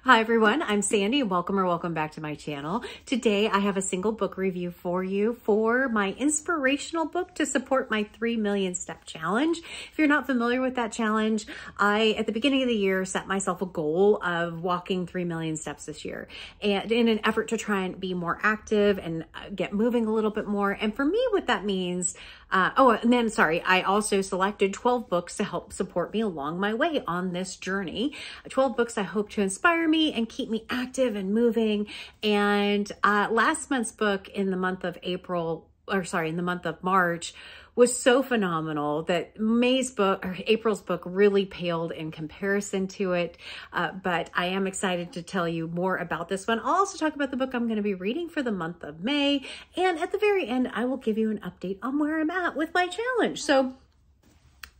Hi everyone, I'm Sandy and welcome back to my channel. Today I have a single book review for you for my inspirational book to support my 3 million step challenge. If you're not familiar with that challenge, at the beginning of the year, set myself a goal of walking 3 million steps this year, and in an effort to try and be more active and get moving a little bit more. And for me, what that means, I also selected 12 books to help support me along my way on this journey. 12 books I hope to inspire me and keep me active and moving. And last month's book in the month of March was so phenomenal that April's book really paled in comparison to it. But I am excited to tell you more about this one. I'll also talk about the book I'm going to be reading for the month of May. And at the very end, I will give you an update on where I'm at with my challenge. So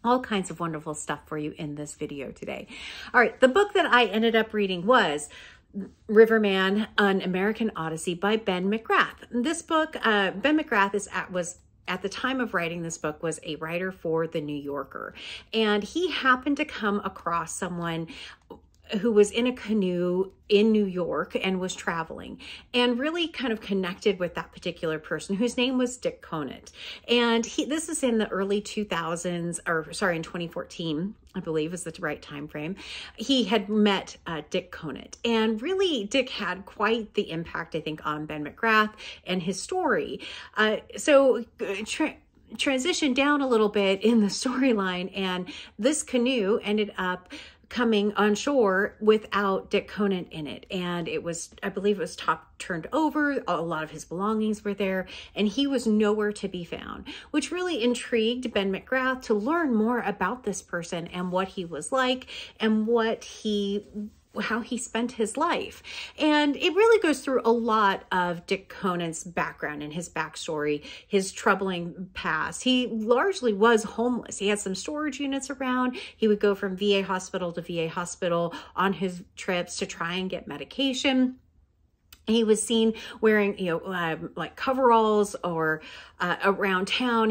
all kinds of wonderful stuff for you in this video today. All right, the book that I ended up reading was Riverman, An American Odyssey by Ben McGrath. This book, Ben McGrath was at the time of writing this book was a writer for The New Yorker. And he happened to come across someone who was in a canoe in New York and was traveling and really kind of connected with that particular person whose name was Dick Conant. And this is in the early 2000s, in 2014, I believe is the right time frame. He had met Dick Conant, and really Dick had quite the impact, I think, on Ben McGrath and his story. Transition down a little bit in the storyline, and this canoe ended up coming on shore without Dick Conant in it. And I believe it was top turned over. A lot of his belongings were there and he was nowhere to be found, which really intrigued Ben McGrath to learn more about this person and what he was like and how he spent his life. And it really goes through a lot of Dick Conant's background and his backstory, his troubling past. He largely was homeless. He had some storage units around. He would go from VA hospital to VA hospital on his trips to try and get medication. He was seen wearing, like coveralls or around town.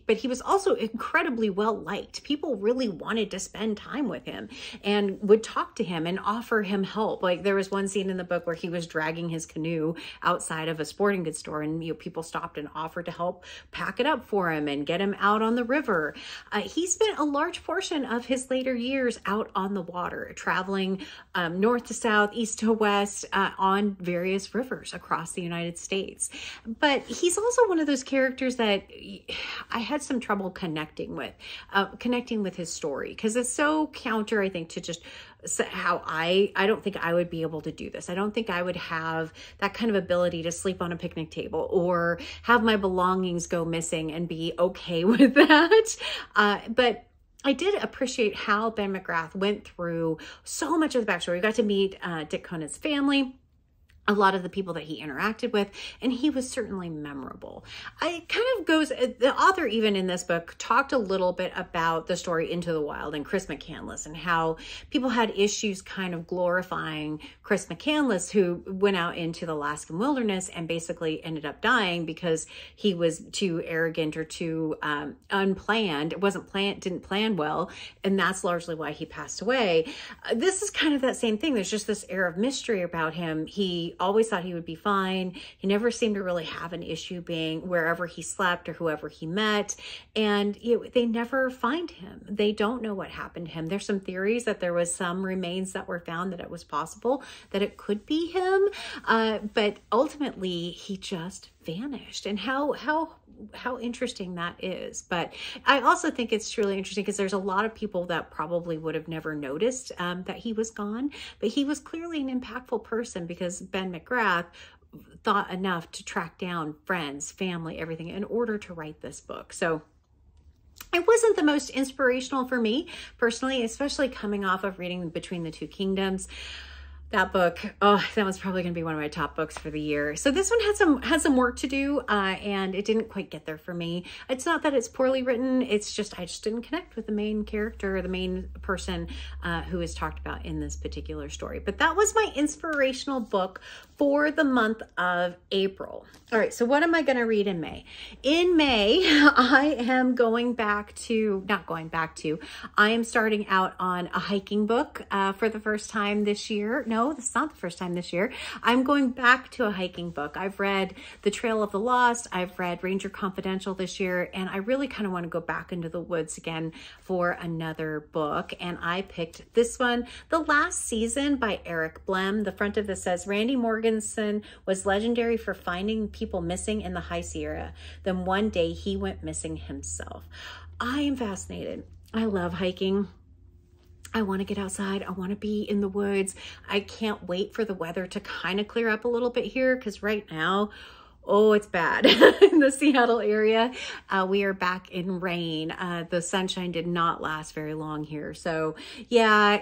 But he was also incredibly well liked. People really wanted to spend time with him and would talk to him and offer him help. Like there was one scene in the book where he was dragging his canoe outside of a sporting goods store, and people stopped and offered to help pack it up for him and get him out on the river. He spent a large portion of his later years out on the water, traveling north to south, east to west, on various rivers across the United States. But he's also one of those characters that I had some trouble connecting with his story, because it's so counter, I think, to just how I don't think I would be able to do this. I don't think I would have that kind of ability to sleep on a picnic table or have my belongings go missing and be okay with that. But I did appreciate how Ben McGrath went through so much of the backstory. We got to meet Dick Conant's family, a lot of the people that he interacted with, and he was certainly memorable. The author even in this book talked a little bit about the story Into the Wild and Chris McCandless, and how people had issues kind of glorifying Chris McCandless, who went out into the Alaskan wilderness and basically ended up dying because he was too arrogant or too unplanned. Didn't plan well, and that's largely why he passed away. This is kind of that same thing. There's just this air of mystery about him. He always thought he would be fine. He never seemed to really have an issue being wherever he slept or whoever he met. And they never find him. They don't know what happened to him. There's some theories that there was some remains that were found, that it was possible that it could be him. But ultimately he just vanished, and how interesting that is. But I also think it's truly interesting because there's a lot of people that probably would have never noticed that he was gone, but he was clearly an impactful person because Ben McGrath thought enough to track down friends, family, everything in order to write this book. So it wasn't the most inspirational for me personally, especially coming off of reading Between the Two Kingdoms. That book, oh, that was probably going to be one of my top books for the year. So this one had some work to do, and it didn't quite get there for me. It's not that it's poorly written. It's just, I just didn't connect with the main character, the main person who is talked about in this particular story. But that was my inspirational book for the month of April. All right, so what am I going to read in May? In May, I am I am starting out on a hiking book for the first time this year. No, this is not the first time this year. I'm going back to a hiking book. I've read The Trail of the Lost. I've read Ranger Confidential this year, and I really kind of want to go back into the woods again for another book. And I picked this one, The Last Season by Eric Blem. The front of this says, Randy Morganson was legendary for finding people missing in the High Sierra. Then one day he went missing himself. I am fascinated. I love hiking. I want to get outside. I want to be in the woods. I can't wait for the weather to kind of clear up a little bit here, because right now, oh, it's bad in the Seattle area. We are back in rain. The sunshine did not last very long here. So yeah,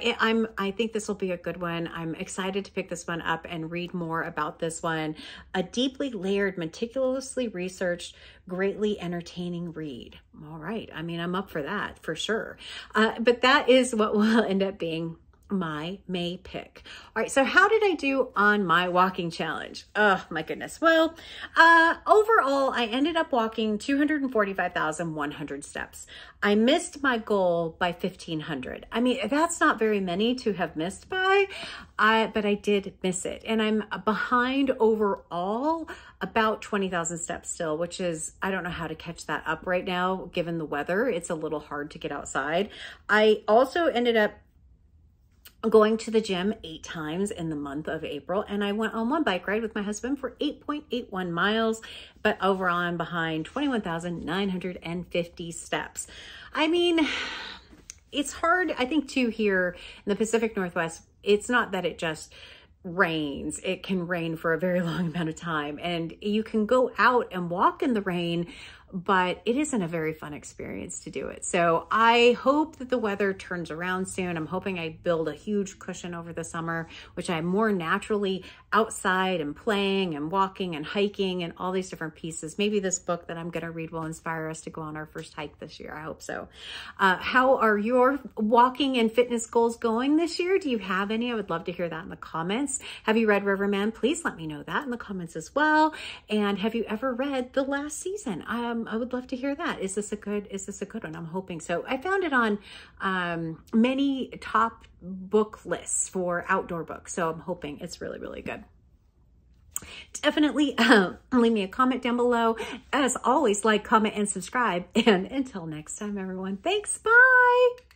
I think this will be a good one. I'm excited to pick this one up and read more about this one. A deeply layered, meticulously researched, greatly entertaining read. All right. I mean, I'm up for that for sure. But that is what will end up being my May pick. All right, so how did I do on my walking challenge? Oh my goodness. Well, overall, I ended up walking 245,100 steps. I missed my goal by 1,500. I mean, that's not very many to have missed by, but I did miss it. And I'm behind overall about 20,000 steps still, which is, I don't know how to catch that up right now, given the weather. It's a little hard to get outside. I also ended up going to the gym 8 times in the month of April, and I went on one bike ride with my husband for 8.81 miles, but overall I'm behind 21,950 steps. I mean, it's hard, I think, too, here in the Pacific Northwest. It's not that it just rains. It can rain for a very long amount of time, and you can go out and walk in the rain, but it isn't a very fun experience to do it. So I hope that the weather turns around soon. I'm hoping I build a huge cushion over the summer, which I'm more naturally outside and playing and walking and hiking and all these different pieces. Maybe this book that I'm going to read will inspire us to go on our first hike this year. I hope so. How are your walking and fitness goals going this year? Do you have any? I would love to hear that in the comments. Have you read Riverman? Please let me know that in the comments as well. And have you ever read The Last Season? I would love to hear that. Is this a good one? I'm hoping so. I found it on many top book lists for outdoor books. So I'm hoping it's really, really good. Definitely leave me a comment down below. As always, like, comment, and subscribe. And until next time, everyone, thanks. Bye.